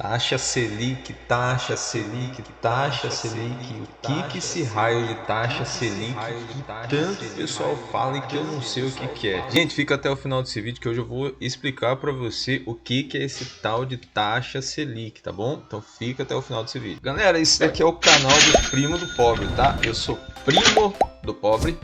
Taxa Selic, taxa Selic, taxa Selic. O que esse raio de taxa Selic que tanto pessoal fala e que eu não sei o que é? Gente, fica até o final desse vídeo que hoje eu vou explicar para você o que é esse tal de taxa Selic, tá bom? Então fica até o final desse vídeo. Galera, esse daqui é o canal do Primo do Pobre, tá? Eu sou primo do pobre.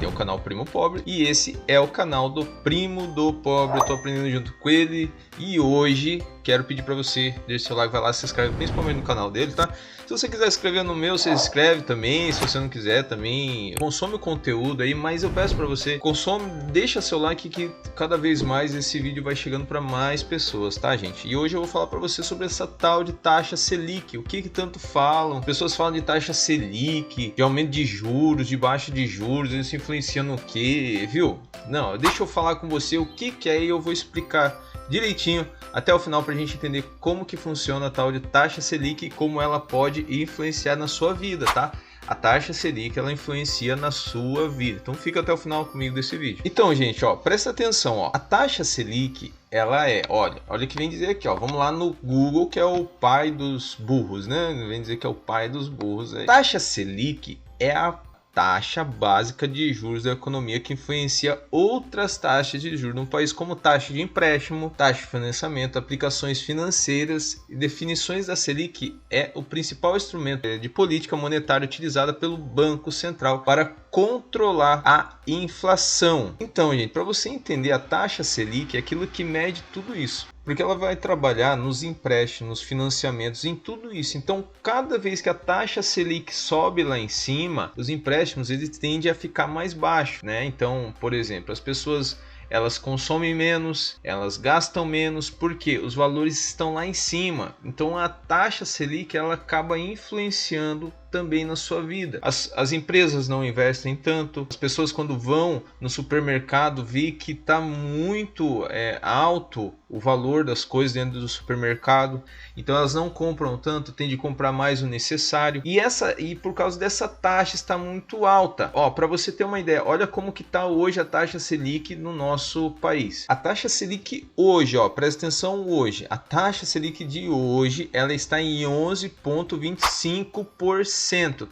Tem o canal Primo Pobre e esse é o canal do Primo do Pobre. Eu tô aprendendo junto com ele e hoje quero pedir para você, deixa seu like, vai lá, se inscreve principalmente no canal dele, tá? Se você quiser escrever no meu, você escreve também. Se você não quiser também, consome o conteúdo aí, mas eu peço para você, consome, deixa seu like que cada vez mais esse vídeo vai chegando para mais pessoas, tá, gente? E hoje eu vou falar para você sobre essa tal de taxa Selic. O que tanto falam? Pessoas falam de taxa Selic, de aumento de juros, de baixa de juros, isso influencia no quê, viu? Não, deixa eu falar com você o que é e eu vou explicar direitinho até o final para a gente entender como que funciona a tal de taxa Selic e como ela pode influenciar na sua vida, tá? A taxa Selic, ela influencia na sua vida. Então fica até o final comigo desse vídeo. Então, gente, ó, presta atenção, ó. A taxa Selic, ela é, olha o que vem dizer aqui, ó. Vamos lá no Google, que é o pai dos burros, né? Vem dizer que é o pai dos burros aí. Taxa Selic é a taxa básica de juros da economia que influencia outras taxas de juros no país, como taxa de empréstimo, taxa de financiamento, aplicações financeiras e definições da Selic é o principal instrumento de política monetária utilizada pelo Banco Central para controlar a inflação. Então, gente, para você entender a taxa Selic é aquilo que mede tudo isso, porque ela vai trabalhar nos empréstimos, nos financiamentos, em tudo isso. Então, cada vez que a taxa Selic sobe lá em cima, os empréstimos eles tendem a ficar mais baixos, né? Então, por exemplo, as pessoas elas consomem menos, elas gastam menos, porque os valores estão lá em cima. Então, a taxa Selic ela acaba influenciando também na sua vida. As empresas não investem tanto, as pessoas quando vão no supermercado vê que está muito alto o valor das coisas dentro do supermercado, então elas não compram tanto, têm de comprar mais o necessário, e por causa dessa taxa está muito alta. Ó, para você ter uma ideia, olha como que está hoje a taxa Selic no nosso país. A taxa Selic hoje, ó, presta atenção hoje, a taxa Selic de hoje, ela está em 11,25%.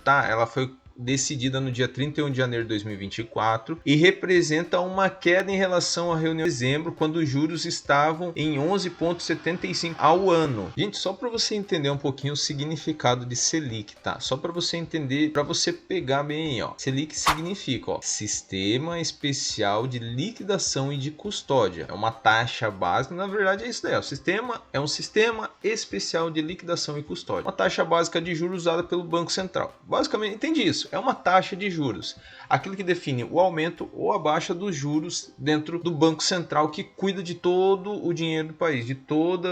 Tá? Ela foi decidida no dia 31 de janeiro de 2024 e representa uma queda em relação à reunião de dezembro, quando os juros estavam em 11,75 ao ano. Gente, só para você entender um pouquinho o significado de Selic, tá? Só para você entender, para você pegar bem, ó. Selic significa, ó, Sistema Especial de Liquidação e de Custódia. É uma taxa básica, na verdade é isso daí, ó. O sistema é um sistema especial de liquidação e custódia. Uma taxa básica de juros usada pelo Banco Central. Basicamente, entende isso? É uma taxa de juros, aquilo que define o aumento ou a baixa dos juros dentro do Banco Central, que cuida de todo o dinheiro do país, de toda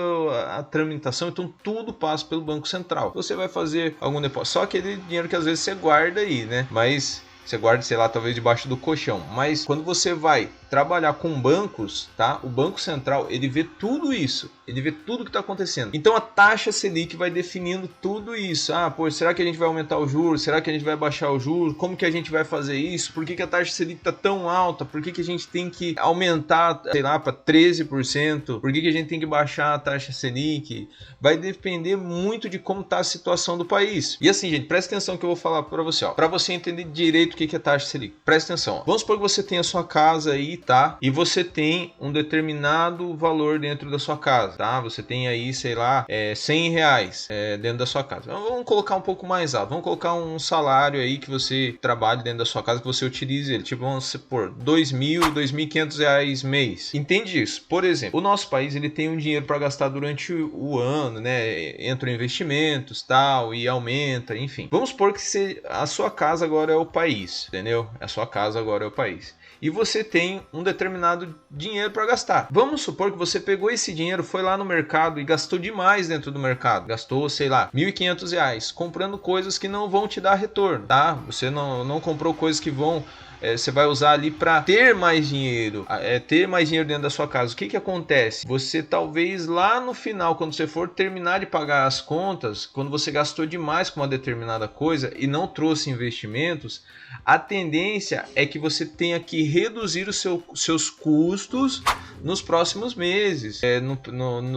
a tramitação, então tudo passa pelo Banco Central. Você vai fazer algum depósito, só aquele dinheiro que às vezes você guarda aí, né? Mas você guarda, sei lá, talvez debaixo do colchão. Mas quando você vai trabalhar com bancos, tá? O Banco Central, ele vê tudo isso. Ele vê tudo que está acontecendo. Então a taxa Selic vai definindo tudo isso. Ah, pô, será que a gente vai aumentar o juros? Será que a gente vai baixar o juros? Como que a gente vai fazer isso? Por que a taxa Selic está tão alta? Por que a gente tem que aumentar, sei lá, para 13%? Por que a gente tem que baixar a taxa Selic? Vai depender muito de como está a situação do país. E assim, gente, presta atenção que eu vou falar para você, ó. Para você entender direito o que é taxa Selic. Presta atenção, ó. Vamos supor que você tem a sua casa aí, tá? E você tem um determinado valor dentro da sua casa, tá? Você tem aí, sei lá, 100 reais dentro da sua casa. Então, vamos colocar um pouco mais alto. Vamos colocar um salário aí que você trabalhe dentro da sua casa, que você utilize ele. Tipo, vamos supor, 2.000, 2.500 reais mês. Entende isso? Por exemplo, o nosso país, ele tem um dinheiro para gastar durante o ano, né? Entram investimentos, tal, e aumenta, enfim. Vamos supor que a sua casa agora é o país, entendeu? A sua casa agora é o país. E você tem um determinado dinheiro para gastar. Vamos supor que você pegou esse dinheiro, foi lá no mercado e gastou demais dentro do mercado. Gastou, sei lá, R$1.500 comprando coisas que não vão te dar retorno, tá? Você não comprou coisas que vão você vai usar ali para ter mais dinheiro, ter mais dinheiro dentro da sua casa. O que acontece? Você talvez lá no final, quando você for terminar de pagar as contas, quando você gastou demais com uma determinada coisa e não trouxe investimentos, a tendência é que você tenha que reduzir os seus custos nos próximos meses,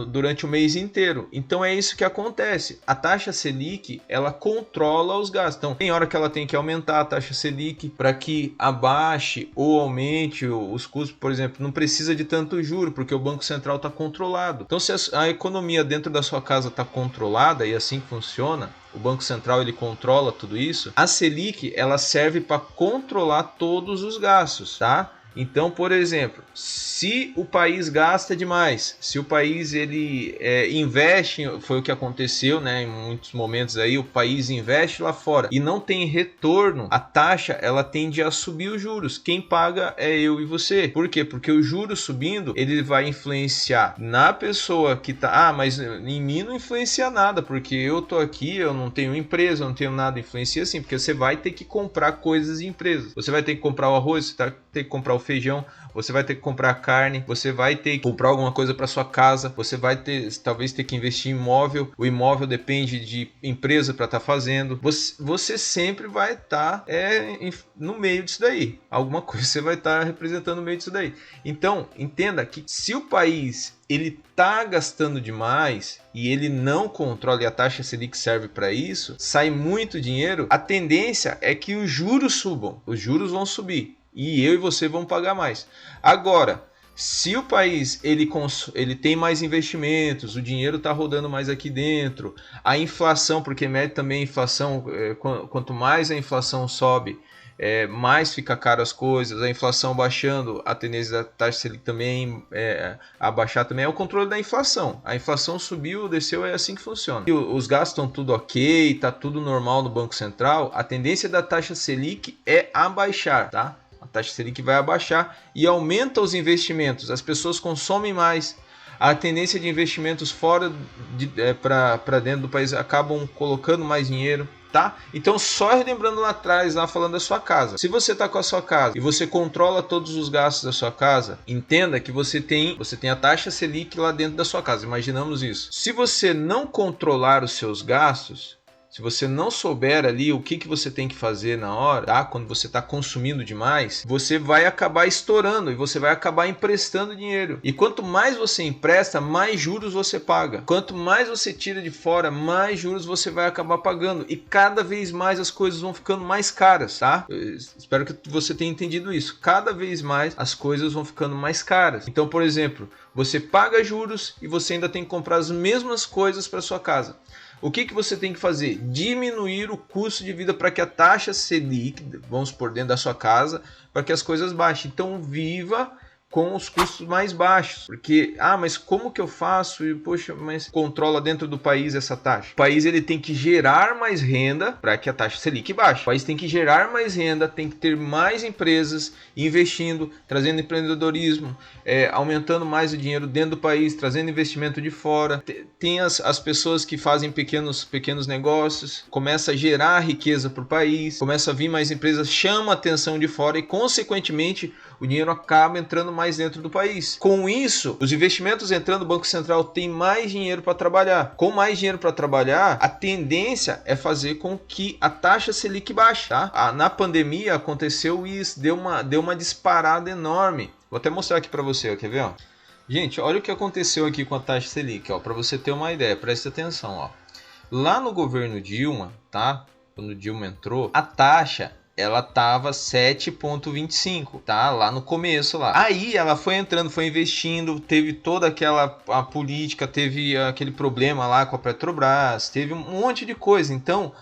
durante o mês inteiro. Então é isso que acontece. A taxa Selic, ela controla os gastos. Então tem hora que ela tem que aumentar a taxa Selic para que abaixe ou aumente os custos. Por exemplo, não precisa de tanto juro, porque o Banco Central está controlado. Então se a economia dentro da sua casa está controlada, e assim funciona, o Banco Central ele controla tudo isso, a Selic ela serve para controlar todos os gastos, tá? Então, por exemplo, se o país gasta demais, se o país ele investe, foi o que aconteceu, né, em muitos momentos aí, o país investe lá fora e não tem retorno, a taxa ela tende a subir os juros. Quem paga é eu e você. Por quê? Porque o juros subindo, ele vai influenciar na pessoa que tá, mas em mim não influencia nada, porque eu tô aqui, eu não tenho empresa, eu não tenho nada, influencia sim, porque você vai ter que comprar coisas em empresas. Você vai ter que comprar o arroz, você vai ter que comprar o feijão, você vai ter que comprar carne, você vai ter que comprar alguma coisa para sua casa, você vai talvez ter que investir em imóvel, o imóvel depende de empresa para estar fazendo, você sempre vai estar no meio disso daí, alguma coisa você vai estar representando no meio disso daí. Então entenda que se o país ele tá gastando demais e ele não controla, e a taxa Selic serve para isso, sai muito dinheiro, a tendência é que os juros subam, os juros vão subir e eu e você vamos pagar mais. Agora, se o país ele tem mais investimentos, o dinheiro está rodando mais aqui dentro, a inflação, porque mede também a inflação, quanto mais a inflação sobe, mais fica caro as coisas, a inflação baixando, a tendência da taxa Selic também a baixar também é o controle da inflação. A inflação subiu, desceu, é assim que funciona. E os gastos estão tudo ok, está tudo normal no Banco Central, a tendência da taxa Selic é abaixar, tá? A taxa Selic vai abaixar e aumenta os investimentos, as pessoas consomem mais, a tendência de investimentos fora para dentro do país acabam colocando mais dinheiro, tá? Então só relembrando lá atrás, lá falando da sua casa, se você está com a sua casa e você controla todos os gastos da sua casa, entenda que você tem a taxa Selic lá dentro da sua casa, imaginamos isso. Se você não controlar os seus gastos, se você não souber ali o que você tem que fazer na hora, tá? Quando você está consumindo demais, você vai acabar estourando e você vai acabar emprestando dinheiro. E quanto mais você empresta, mais juros você paga. Quanto mais você tira de fora, mais juros você vai acabar pagando. E cada vez mais as coisas vão ficando mais caras, tá? Eu espero que você tenha entendido isso. Cada vez mais as coisas vão ficando mais caras. Então, por exemplo, você paga juros e você ainda tem que comprar as mesmas coisas para sua casa. O que você tem que fazer? Diminuir o custo de vida para que a taxa Selic, vamos por dentro da sua casa, para que as coisas baixem. Então viva com os custos mais baixos, porque, mas como que eu faço? E, poxa, mas controla dentro do país essa taxa. O país ele tem que gerar mais renda para que a taxa Selic baixe. O país tem que gerar mais renda, tem que ter mais empresas investindo, trazendo empreendedorismo, aumentando mais o dinheiro dentro do país, trazendo investimento de fora. Tem as pessoas que fazem pequenos negócios, começa a gerar riqueza para o país, começa a vir mais empresas, chama a atenção de fora e, consequentemente, o dinheiro acaba entrando mais dentro do país. Com isso, os investimentos entrando, o Banco Central tem mais dinheiro para trabalhar. Com mais dinheiro para trabalhar, a tendência é fazer com que a taxa Selic baixe, tá? Na pandemia aconteceu isso, deu uma disparada enorme. Vou até mostrar aqui para você, ó, quer ver? Ó? Gente, olha o que aconteceu aqui com a taxa Selic, ó, para você ter uma ideia, presta atenção, ó. Lá no governo Dilma, tá? Quando Dilma entrou, a taxa ela tava 7,25, tá? Lá no começo lá. Aí ela foi entrando, foi investindo, teve toda a política, teve aquele problema lá com a Petrobras, teve um monte de coisa. Então,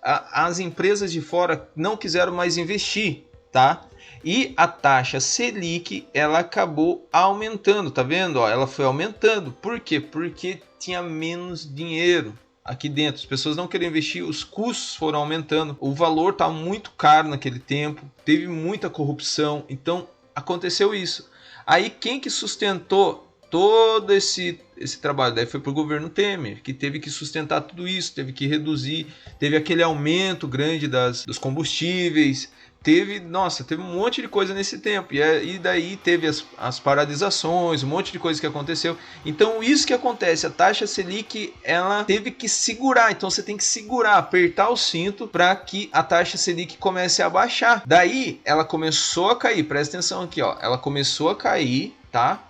as empresas de fora não quiseram mais investir, tá? E a taxa Selic, ela acabou aumentando, tá vendo? Ó, ela foi aumentando. Por quê? Porque tinha menos dinheiro aqui dentro, as pessoas não queriam investir, os custos foram aumentando, o valor está muito caro naquele tempo, teve muita corrupção, então aconteceu isso. Aí quem que sustentou todo esse trabalho? Daí foi para o governo Temer, que teve que sustentar tudo isso, teve que reduzir, teve aquele aumento grande dos combustíveis, teve um monte de coisa nesse tempo. E daí teve as paralisações, um monte de coisa que aconteceu. Então isso que acontece, a taxa Selic, ela teve que segurar. Então você tem que segurar, apertar o cinto para que a taxa Selic comece a baixar. Daí ela começou a cair, presta atenção aqui, ó. Ela começou a cair, tá?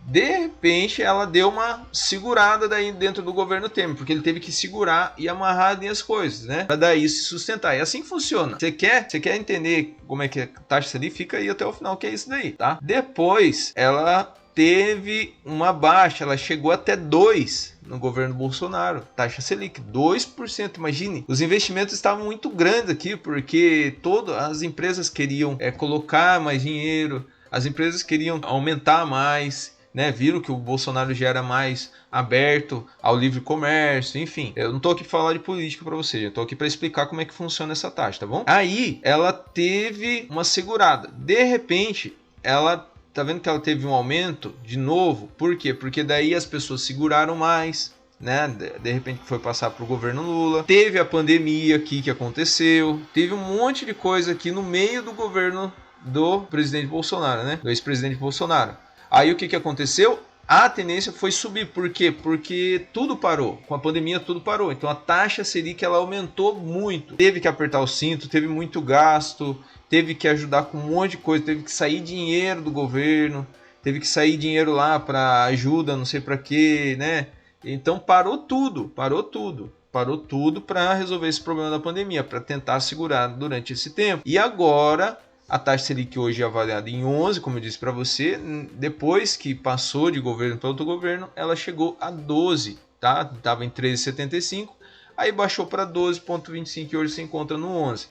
De repente ela deu uma segurada daí dentro do governo Temer, porque ele teve que segurar e amarrar as coisas, né? Para daí se sustentar. É assim que funciona. Você quer entender como é que a taxa Selic, fica aí até o final, que é isso daí, tá? Depois ela teve uma baixa, ela chegou até 2% no governo Bolsonaro, taxa Selic, 2%, imagine, os investimentos estavam muito grandes aqui, porque todas as empresas queriam colocar mais dinheiro, as empresas queriam aumentar mais, né, viram que o Bolsonaro já era mais aberto ao livre comércio, enfim. Eu não tô aqui para falar de política para você, eu tô aqui para explicar como é que funciona essa taxa, tá bom? Aí ela teve uma segurada, de repente ela tá vendo que ela teve um aumento de novo. Por quê? Porque daí as pessoas seguraram mais, né? De repente foi passar para o governo Lula. Teve a pandemia aqui que aconteceu, teve um monte de coisa aqui no meio do governo do presidente Bolsonaro, né? Do ex-presidente Bolsonaro. Aí o que aconteceu? A tendência foi subir. Por quê? Porque tudo parou. Com a pandemia tudo parou. Então a taxa Selic, ela aumentou muito. Teve que apertar o cinto, teve muito gasto, teve que ajudar com um monte de coisa, teve que sair dinheiro do governo, teve que sair dinheiro lá para ajuda, não sei para quê, né? Então parou tudo para resolver esse problema da pandemia, para tentar segurar durante esse tempo. E agora a taxa Selic hoje é avaliada em 11, como eu disse para você. Depois que passou de governo para outro governo, ela chegou a 12, tá? Estava em 13,75, aí baixou para 12,25 e hoje se encontra no 11.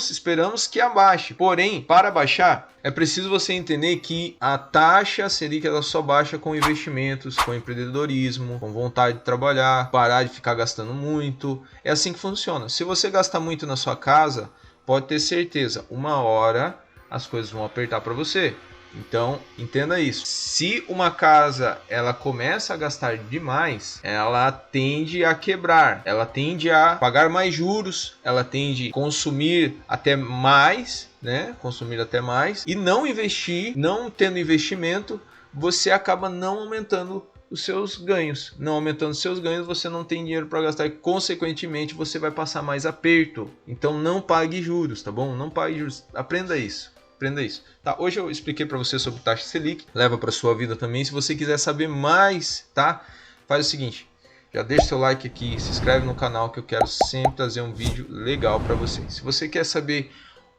Esperamos que abaixe. Porém, para baixar, é preciso você entender que a taxa Selic, ela só baixa com investimentos, com empreendedorismo, com vontade de trabalhar, parar de ficar gastando muito. É assim que funciona. Se você gastar muito na sua casa, pode ter certeza, uma hora as coisas vão apertar para você. Então, entenda isso. Se uma casa ela começa a gastar demais, ela tende a quebrar, ela tende a pagar mais juros, ela tende a consumir até mais, né? Consumir até mais e não investir, não tendo investimento, você acaba não aumentando os seus ganhos. Não aumentando os seus ganhos, você não tem dinheiro para gastar e, consequentemente, você vai passar mais aperto. Então, não pague juros, tá bom? Não pague juros. Aprenda isso. Aprenda isso. Tá, hoje eu expliquei para você sobre taxa Selic. Leva para sua vida também. Se você quiser saber mais, tá? Faz o seguinte. Já deixa seu like aqui, se inscreve no canal que eu quero sempre trazer um vídeo legal para você. Se você quer saber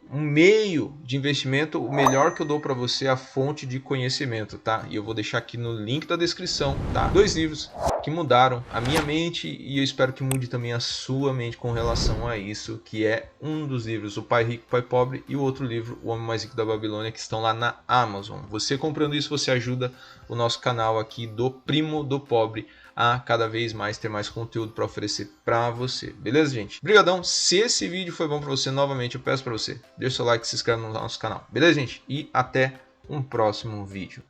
um meio de investimento, o melhor que eu dou para você é a fonte de conhecimento, tá? E eu vou deixar aqui no link da descrição, tá? 2 livros que mudaram a minha mente e eu espero que mude também a sua mente com relação a isso, que é um dos livros, O Pai Rico, Pai Pobre, e o outro livro, O Homem Mais Rico da Babilônia, que estão lá na Amazon. Você comprando isso, você ajuda o nosso canal aqui do Primo do Pobre a cada vez mais ter mais conteúdo para oferecer para você. Beleza, gente? Obrigadão. Se esse vídeo foi bom para você, novamente eu peço para você, deixa seu like, se inscreve no nosso canal. Beleza, gente? E até um próximo vídeo.